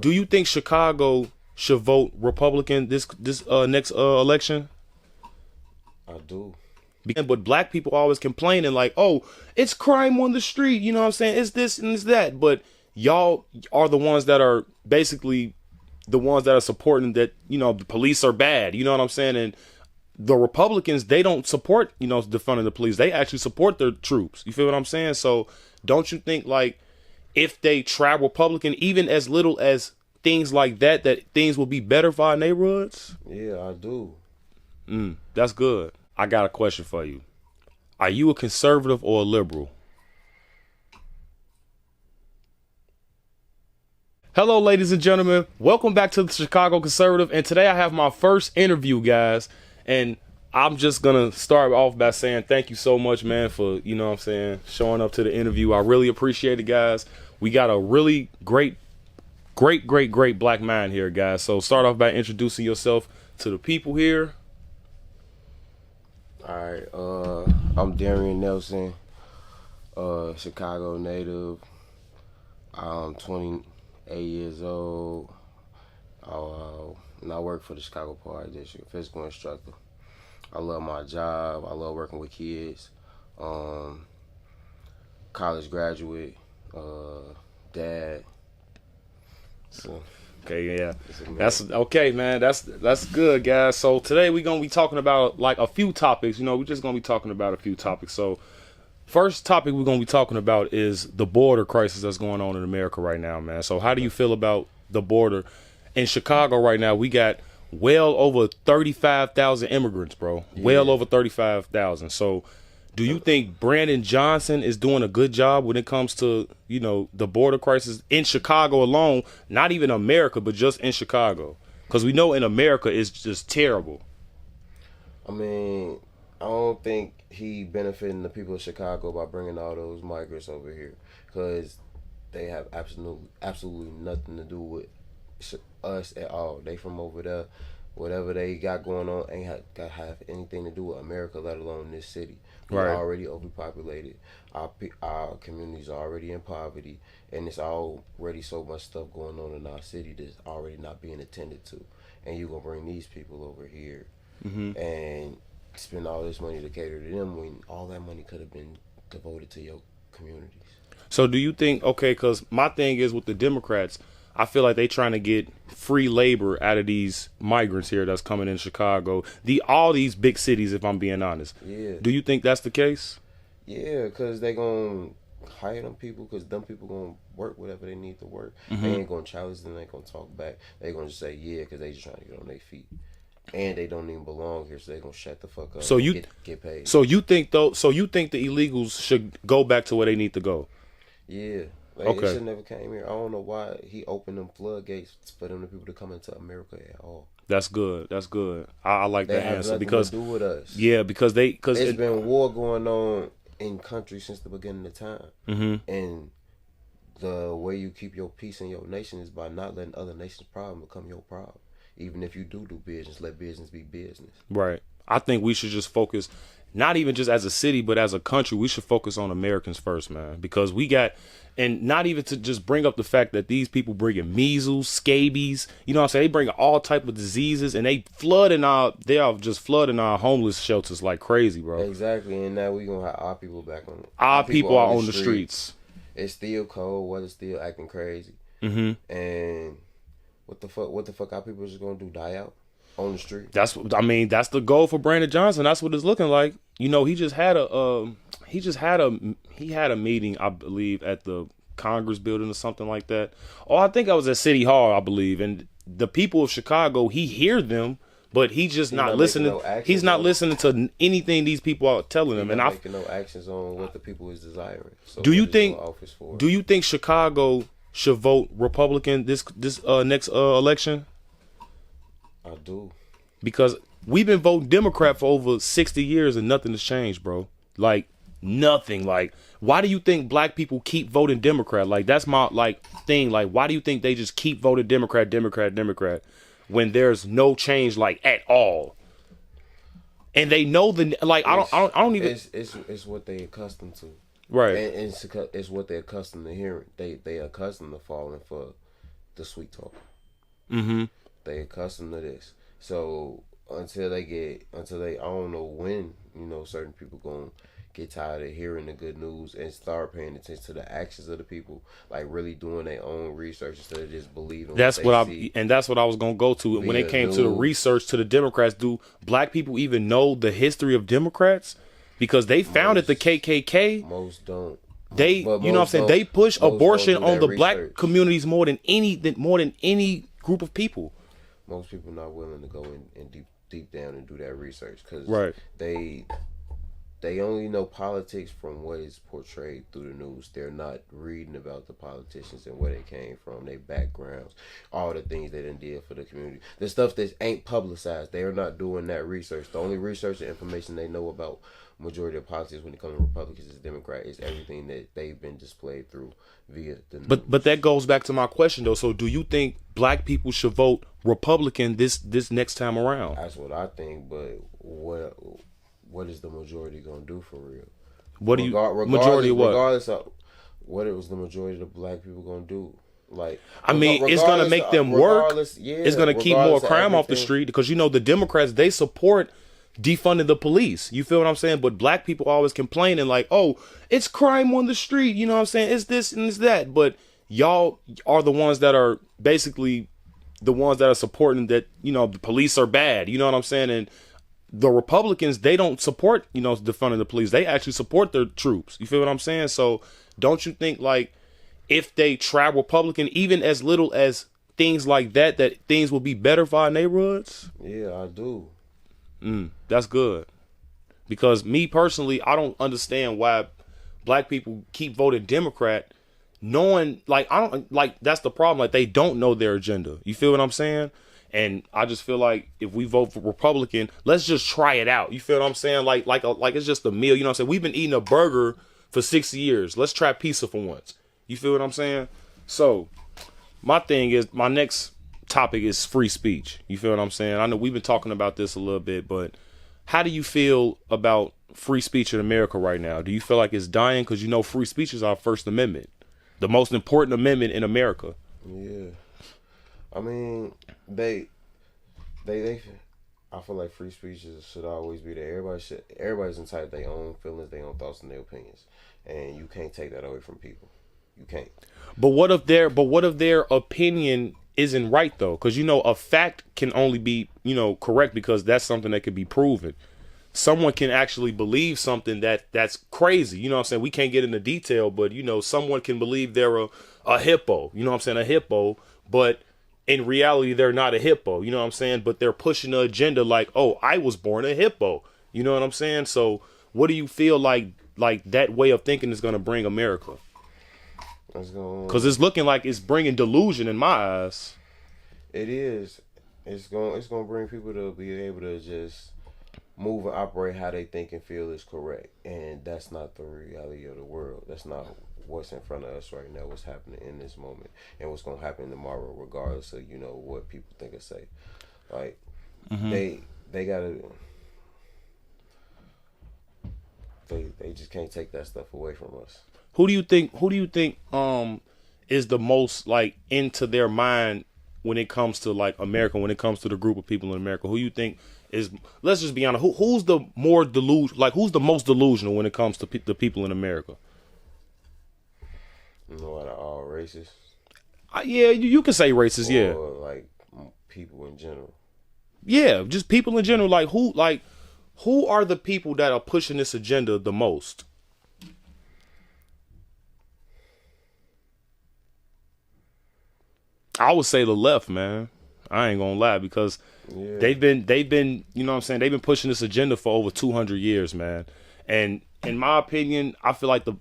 Do you think Chicago should vote Republican this next election? I do. But black people always complaining like, oh, it's crime on the street. You know what I'm saying? It's this and it's that. But y'all are the ones that are basically the ones that are supporting that, you know, the police are bad. You know what I'm saying? And the Republicans, they don't support, you know, defunding the police. They actually support their troops. You feel what I'm saying? So don't you think like if they try Republican, even as little as things like that things will be better for our neighborhoods? Yeah, I do. That's good. I got a question for you. Are you a conservative or a liberal? Hello, ladies and gentlemen. Welcome back to the Chicago Conservative. And today I have my first interview, guys. And I'm just going to start off by saying thank you so much, man, for, you know what I'm saying, showing up to the interview. I really appreciate it, guys. We got a really great black man here, guys. So start off by introducing yourself to the people here. All right, I'm Darian Nelson, Chicago native. I'm 28 years old. And I work for the Chicago Park District, physical instructor. I love my job. I love working with kids. College graduate, dad. So. Okay, yeah, that's okay, man. That's good, guys. So today we're gonna be talking about like a few topics. You know, we're just gonna be talking about a few topics. So first topic we're gonna be talking about is the border crisis that's going on in America right now, man. So how do you feel about the border in Chicago right now? We got well over 35,000 immigrants, bro. Yeah. Well over 35,000. So do you think Brandon Johnson is doing a good job when it comes to, you know, the border crisis in Chicago alone, not even America, but just in Chicago? Because we know in America it's just terrible. I mean, I don't think he benefiting the people of Chicago by bringing all those migrants over here, because they have absolutely nothing to do with us at all. They from over there. Whatever they got going on ain't have anything to do with America, let alone this city. We're already overpopulated. Our communities are already in poverty, and it's already so much stuff going on in our city that's already not being attended to. And you're going to bring these people over here and spend all this money to cater to them when all that money could have been devoted to your communities. So do you think, okay, because my thing is with the Democrats, I feel like they trying to get free labor out of these migrants here that's coming in Chicago. All these big cities, if I'm being honest. Yeah. Do you think that's the case? Yeah, because they going to hire them people, because them people going to work whatever they need to work. They ain't going to challenge them. They ain't going to talk back. They going to just say, yeah, because they just trying to get on their feet. And they don't even belong here, so they going to shut the fuck up and get paid. So you think the illegals should go back to where they need to go? Yeah. Like, they should never came here. I don't know why he opened them floodgates for them people to come into America at all. That's good. That's good. I like that answer because to do with us. Yeah, because it's been war going on in countries since the beginning of time, and the way you keep your peace in your nation is by not letting other nations' problem become your problem. Even if you do business, let business be business. Right. I think we should just focus. Not even just as a city, but as a country, we should focus on Americans first, man. Because we got, and not even to just bring up the fact that these people bring in measles, scabies, you know what I'm saying? They bring all type of diseases, and they are just flooding our homeless shelters like crazy, bro. Exactly, and now we gonna have our people back on. Our people are on the streets. It's still cold, weather's still acting crazy, and what the fuck? Our people just gonna do? Die out? On the street. That's the goal for Brandon Johnson. That's what it's looking like. You know, he had a meeting, I believe, at the Congress building or something like that. Oh, I think I was at City Hall, I believe. And the people of Chicago, he hear them, but he's not listening. He's not listening to anything these people are telling him. And making no actions on what the people is desiring. So do you think Chicago should vote Republican this next election? I do. Because we've been voting Democrat for over 60 years and nothing has changed, bro. Like, nothing. Like, why do you think black people keep voting Democrat? Like, that's my, thing. Like, why do you think they just keep voting Democrat when there's no change, at all? And they know I don't even... It's what they accustomed to. Right. And it's what they're accustomed to hearing. They accustomed to falling for the sweet talk. Mm-hmm. They accustomed to this. So until they, I don't know when, certain people gonna get tired of hearing the good news and start paying attention to the actions of the people, like really doing their own research instead of just believing That's what they what see that's what I was gonna go to. When it via came to the news. research to the Democrats, do black people even know the history of Democrats? Because they founded the KKK. Most don't. They, But you know what I'm most saying? don't. They push Most abortion don't do on that the black research. communities more than any group of people. Most people not willing to go in deep down and do that research because Right. they only know politics from what is portrayed through the news. They're not reading about the politicians and where they came from, their backgrounds, all the things they done did for the community. The stuff that ain't publicized, they are not doing that research. The only research and information they know about majority of politics when it comes to Republicans and Democrats is everything that they've been displayed through via the news. But that goes back to my question though. So do you think black people should vote Republican this next time around? That's what I think, but what is the majority gonna do for real? What do you majority of what? Regardless of what it was, the majority of black people gonna do. Like, I mean, it's gonna make them work. Yeah, it's gonna keep more crime off the street because the Democrats, they support defunding the police. You feel what I'm saying? But black people always complaining like, oh, it's crime on the street. You know what I'm saying? It's this and it's that. But y'all are the ones that are basically the ones that are supporting that, the police are bad. You know what I'm saying? And the Republicans, they don't support, defunding the police. They actually support their troops. You feel what I'm saying? So don't you think like if they try Republican, even as little as things like that things will be better for our neighborhoods? Yeah, I do. That's good. Because me personally, I don't understand why black people keep voting Democrat knowing that's the problem. Like they don't know their agenda. You feel what I'm saying? And I just feel like if we vote for Republican, let's just try it out. You feel what I'm saying? Like it's just a meal. You know what I'm saying? We've been eating a burger for 6 years. Let's try pizza for once. You feel what I'm saying? So my next topic is free speech. You feel what I'm saying? I know we've been talking about this a little bit, but how do you feel about free speech in America right now? Do you feel like it's dying? Because free speech is our First Amendment, the most important amendment in America. Yeah. I mean, they I feel like free speech should always be there. Everybody's entitled to their own feelings, their own thoughts, and their opinions, and you can't take that away from people. You can't. But what if their opinion isn't right though? Because a fact can only be correct because that's something that can be proven. Someone can actually believe something that's crazy. You know what I'm saying? We can't get into detail, but someone can believe they're a hippo. You know what I'm saying? A hippo, but in reality, they're not a hippo, you know what I'm saying? But they're pushing the agenda like, oh, I was born a hippo. You know what I'm saying? So what do you feel like that way of thinking is going to bring America? Because it's looking like it's bringing delusion in my eyes. It is. It's going to bring people to be able to just move and operate how they think and feel is correct. And that's not the reality of the world. That's not what's in front of us right now, what's happening in this moment, and what's gonna happen tomorrow, regardless of what people think or say. Like they gotta, they just can't take that stuff away from us. Who do you think is the most like into their mind when it comes to like America? When it comes to the group of people in America, who you think is? Let's just be honest. Who's the more who's the most delusional when it comes to the people in America? Out of all races? Yeah, you can say racist, yeah. Or like people in general? Yeah, just people in general. Who are the people that are pushing this agenda the most? I would say the left, man. I ain't gonna lie, because they've been, you know what I'm saying? They've been pushing this agenda for over 200 years, man. And in my opinion, I feel like the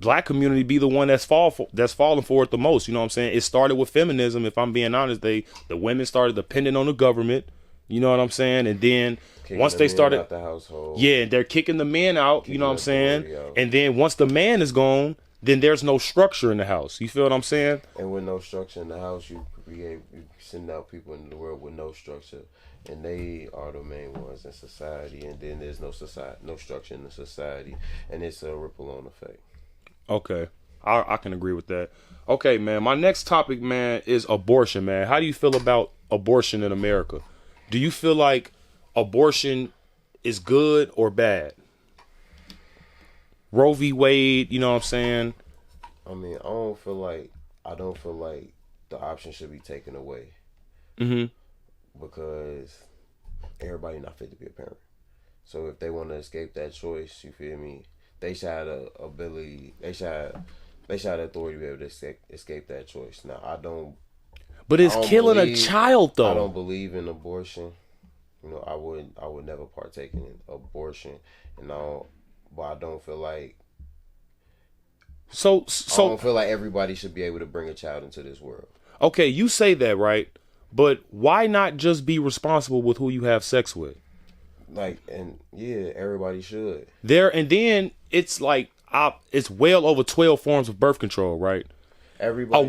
black community be the one that's falling for it the most. You know what I'm saying? It started with feminism. If I'm being honest, the women started depending on the government. You know what I'm saying? And then once they started, out the household. Yeah, they're kicking the men out. You know what I'm saying? And then once the man is gone, then there's no structure in the house. You feel what I'm saying? And with no structure in the house, you send out people into the world with no structure, and they are the main ones in society. And then there's no structure in the society, and it's a ripple on effect. Okay, I can agree with that. Okay, man. My next topic, man, is abortion, man. How do you feel about abortion in America? Do you feel like abortion is good or bad? Roe v. Wade, you know what I'm saying? I mean, I don't feel like the option should be taken away Mm-hmm. because everybody not fit to be a parent. So if they want to escape that choice, you feel me? They should have the ability. They should have the authority to be able to escape that choice. Now, But it's killing a child, I don't though. believe in abortion. You know, I would never partake in abortion, and but I don't feel like So, I don't feel like everybody should be able to bring a child into this world. okay, you say that, right? But why not just be responsible with who you have sex with? Like, and yeah, everybody should. And then it's like, it's well over 12 forms of birth control, right? Everybody. A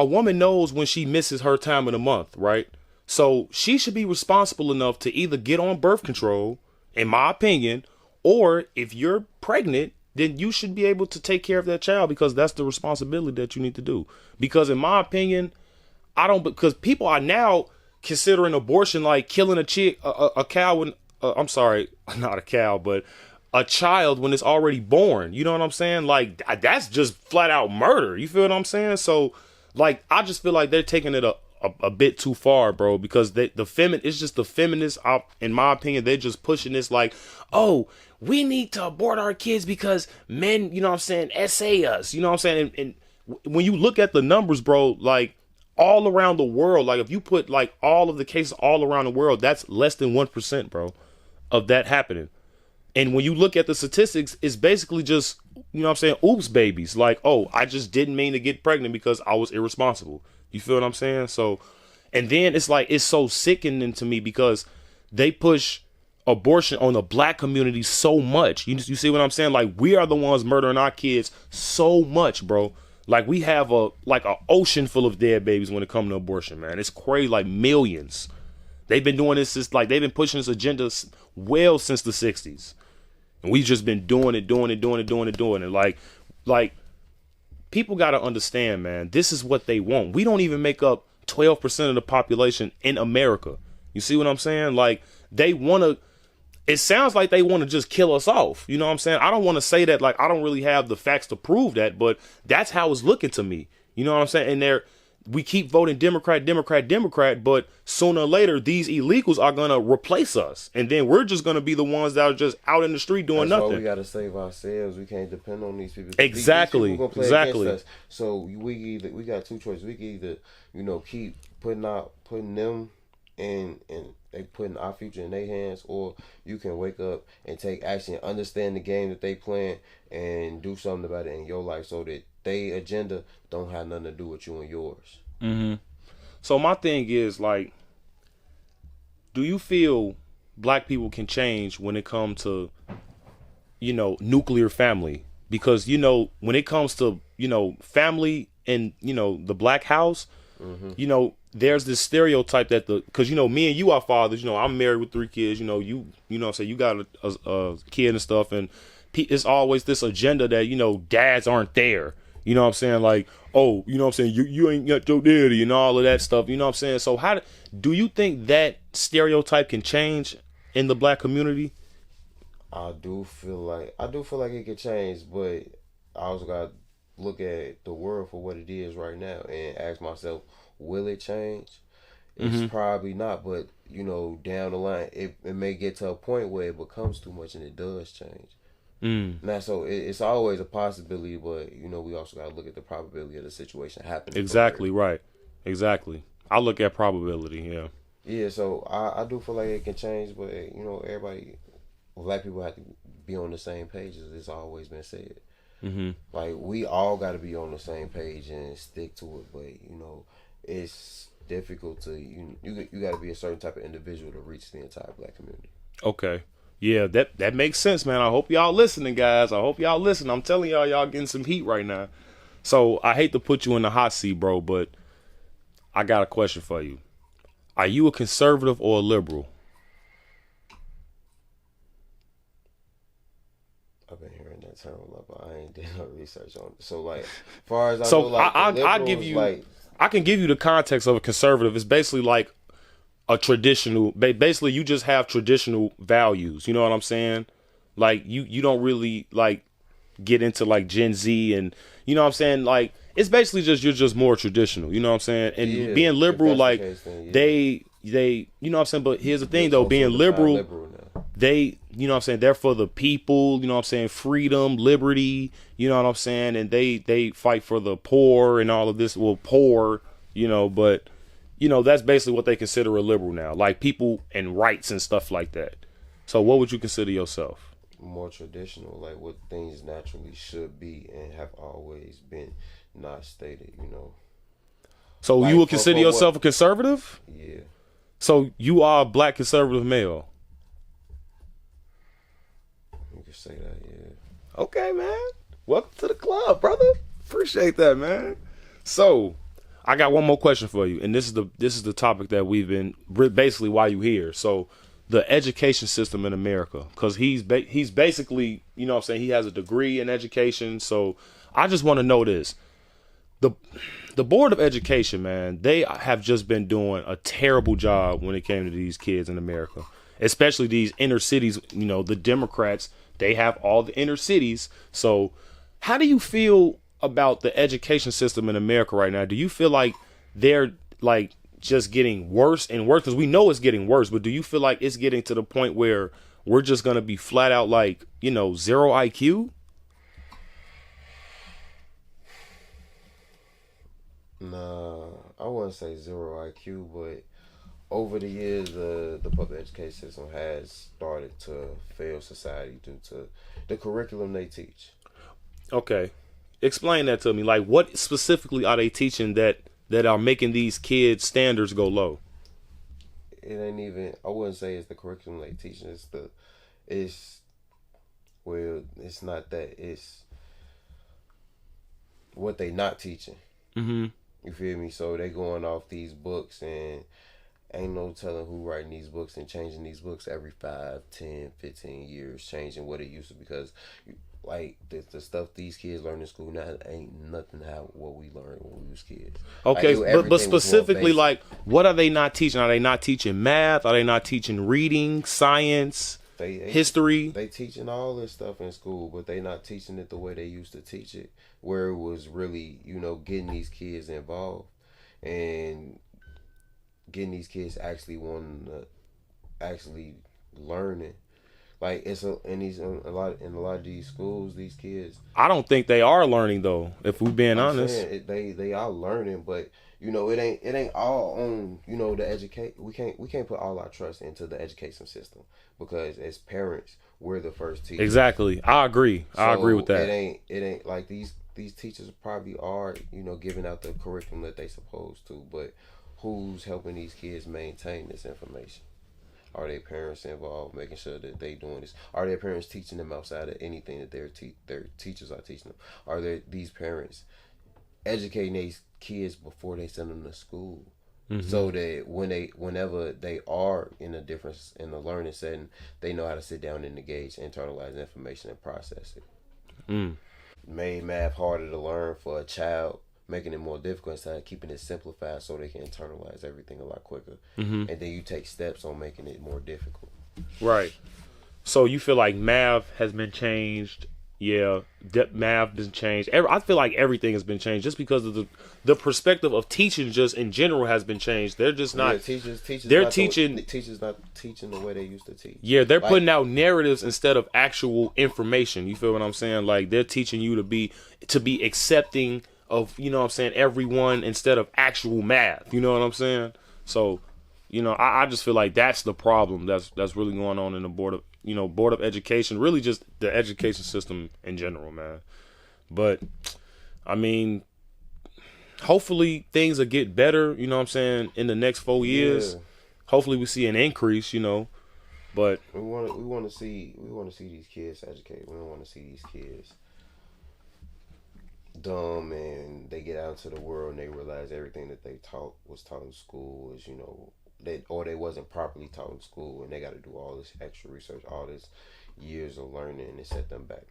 woman knows when she misses her time of the month, right? So she should be responsible enough to either get on birth control, in my opinion, or if you're pregnant, then you should be able to take care of that child because that's the responsibility that you need to do. Because in my opinion, because people are now considering abortion like killing a cow when, I'm sorry, not a cow, but a child when it's already born. You know what I'm saying? Like, that's just flat out murder. You feel what I'm saying? So, like, I just feel like they're taking it a bit too far, bro, because it's just the feminists, in my opinion, they're just pushing this like, oh, we need to abort our kids because men, you know what I'm saying, essay us, you know what I'm saying? And when you look at the numbers, bro, like, all around the world, like, if you put, like, all of the cases all around the world, that's less than 1%, bro, of that happening. And when you look at the statistics, it's basically just, you know what I'm saying, oops babies. Like, oh, I just didn't mean to get pregnant because I was irresponsible. You feel what I'm saying? So, and then it's like, it's so sickening to me because they push abortion on the black community so much. You see what I'm saying? Like, we are the ones murdering our kids so much, bro. Like, we have a ocean full of dead babies when it comes to abortion, man. It's crazy, like millions. They've been doing this they've been pushing this agenda well since the 60s. And we've just been doing it. Like, people got to understand, man, this is what they want. We don't even make up 12% of the population in America. You see what I'm saying? Like, it sounds like they want to just kill us off. You know what I'm saying? I don't want to say that, like, I don't really have the facts to prove that, but that's how it's looking to me. You know what I'm saying? And we keep voting Democrat, but sooner or later, these illegals are going to replace us. And then we're just going to be the ones that are just out in the street doing That's nothing. why we got to save ourselves. We can't depend on these people. Exactly. These people gonna play against us. So we got two choices. We can either, you know, keep putting them and they putting our future in their hands, or you can wake up and take action, understand the game that they playing, and do something about it in your life so that they agenda don't have nothing to do with you and yours. Mm-hmm. So my thing is, like, do you feel black people can change when it comes to, you know, nuclear family? Because, you know, when it comes to, you know, family and, you know, the black house, you know, there's this stereotype that because, you know, me and you are fathers, you know, I'm married with 3 kids, you know, you know, so you got a kid and stuff, and it's always this agenda that, you know, dads aren't there. You know what I'm saying? Like, oh, you know what I'm saying? You ain't got your daddy and all of that stuff. You know what I'm saying? So do you think that stereotype can change in the black community? I do feel like it can change, but I also got to look at the world for what it is right now and ask myself, will it change? It's probably not, but, you know, down the line, it may get to a point where it becomes too much and it does change. Now, so it's always a possibility, but, you know, we also got to look at the probability of the situation happening. Exactly, right. Exactly. I look at probability, yeah. Yeah, so I do feel like it can change, but, you know, black people have to be on the same page, as it's always been said. Like, we all got to be on the same page and stick to it, but, you know, it's difficult to, you got to be a certain type of individual to reach the entire black community. Okay. Yeah, that makes sense, man. I hope y'all listening, guys. I hope y'all listen. I'm telling y'all getting some heat right now. So I hate to put you in the hot seat, bro, but I got a question for you. Are you a conservative or a liberal? I've been hearing that term level. I ain't did no research on it. So like, far as I know, So like the I give liberals, you, like I can give you the context of a conservative. It's basically like a traditional. Basically, you just have traditional values. You know what I'm saying? Like you don't really like get into like Gen Z and you know what I'm saying. Like it's basically just you're just more traditional. You know what I'm saying? And yeah, being if liberal, that's the like case, then yeah. they you know what I'm saying. But here's the thing It's though, also being defined liberal, liberal now. they you know what I'm saying, they're for the people, you know what I'm saying, freedom, liberty, you know what I'm saying, and they fight for the poor and all of this. Well, poor, you know, but you know that's basically what they consider a liberal now, like people and rights and stuff like that. So what would you consider yourself? More traditional, like what things naturally should be and have always been not stated. You know, So you like would consider for what? yourself a conservative? Yeah, So you are a black conservative male. you could say that. Yeah. Okay, man. Welcome to the club, brother. Appreciate that, man. So, I got one more question for you, and this is the topic that we've been basically why you here. So, the education system in America, because he's basically, you know what I'm saying, he has a degree in education. So, I just want to know this: the the board of education, man, they have just been doing a terrible job when it came to these kids in America, especially these inner cities. You know, the Democrats, they have all the inner cities. So how do you feel about the education system in America right now? Do you feel like they're like just getting worse and worse? Because we know it's getting worse, but do you feel like it's getting to the point where we're just going to be flat out like, you know, zero IQ? Nah, I wouldn't say zero IQ, but over the years, the public education system has started to fail society due to the curriculum they teach. Okay. Explain that to me. Like, what specifically are they teaching that are making these kids' standards go low? It ain't even. I wouldn't say it's the curriculum they teaching. It's well, it's not that. It's what they not teaching. Mm-hmm. You feel me? So they going off these books and ain't no telling who writing these books and changing these books every 5, 10, 15 years, changing what it used to because like the stuff these kids learn in school now ain't nothing how what we learned when we was kids. Like Okay, but everything was more specifically, basic. like, what are they not teaching? Are they not teaching math? Are they not teaching reading, science, They history? they teaching all this stuff in school, but they not teaching it the way they used to teach it, where it was really getting these kids involved and getting these kids actually wanting to actually learning. Like it's in a lot of these schools, these kids. I don't think they are learning though. If we're being I'm honest. saying they are learning, but it ain't all on the educate. We can't put all our trust into the education system because as parents we're the first teachers. Exactly. I agree. I agree with So it that. ain't it ain't like these teachers probably are giving out the curriculum that they supposed to, but who's helping these kids maintain this information? Are their parents involved, making sure that they doing this? Are their parents teaching them outside of anything that their teachers are teaching them? Are there these parents educating these kids before they send them to school, Mm-hmm. so that whenever they are in a difference in the learning setting, they know how to sit down and engage, internalize information, and process it. Mm. Made math harder to learn for a child, making it more difficult instead of keeping it simplified so they can internalize everything a lot quicker. Mm-hmm. And then you take steps on making it more difficult. Right. So you feel like math has been changed? Yeah, math has changed. I feel like everything has been changed just because of the perspective of teaching just in general has been changed. They're just Yeah, not. teachers They're not teaching. teachers not teaching the way they used to teach. Yeah, they're Like putting out narratives instead of actual information. You feel what I'm saying? Like they're teaching you to be accepting of, you know what I'm saying, everyone instead of actual math. You know what I'm saying? So, I just feel like that's the problem that's really going on in the board of education, really just the education system in general, man. But I mean, hopefully things will get better, you know what I'm saying, in the next 4 years. yeah, Hopefully we see an increase. But we want to see these kids educated. We don't want to see these kids dumb and they get out into the world and they realize everything that they was taught in school was they wasn't properly taught in school and they got to do all this extra research, all this years of learning, and it set them back.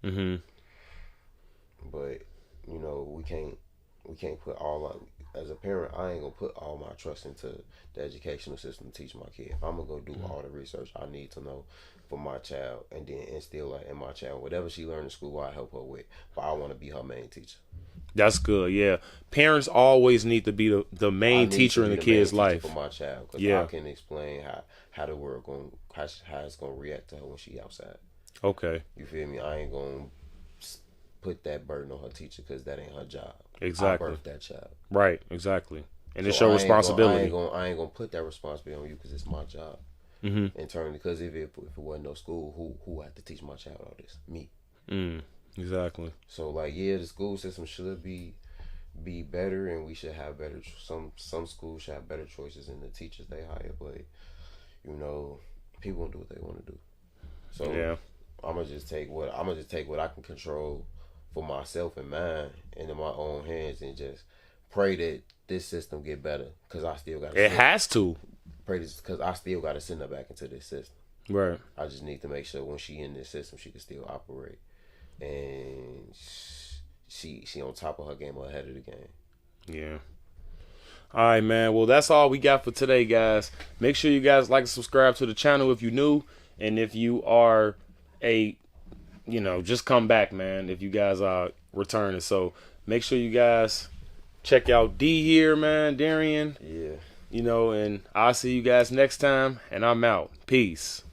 Mm-hmm. But you know, we can't put all our, as a parent, I ain't gonna put all my trust into the educational system to teach my kid. I'm gonna go do all the research I need to know for my child, and then instill that in my child. Whatever she learned in school, I help her with. But I want to be her main teacher. That's good. Yeah, parents always need to be the I main need teacher to in be the the main kid's teacher life. for my child, because I Yeah. can explain how the world going how it's gonna react to her when she outside. Okay. You feel me? I ain't gonna put that burden on her teacher, because that ain't her job. Exactly. I birthed that child. Right. Exactly. And it's So your I responsibility. I ain't gonna put that responsibility on you, because it's my job. Mm-hmm. Internally, because if it wasn't no school, who had to teach my child all this? Me. Exactly. So like, yeah, the school system should be better, and we should have better. Some schools should have better choices in the teachers they hire, but you know, people gonna do what they want to do. So Yeah. I'm gonna just take what I can control for myself and mine into my own hands, and just pray that this system get better, because I still got It has to. pray this, because I still got to send her back into this system. Right. I just need to make sure when she in this system, she can still operate, and she on top of her game or ahead of the game. Yeah. All right, man. Well, that's all we got for today, guys. Make sure you guys like and subscribe to the channel if you're new, and if you are just come back, man. If you guys are returning, so make sure you guys check out D here, man, Darian. Yeah. And I'll see you guys next time, and I'm out. Peace.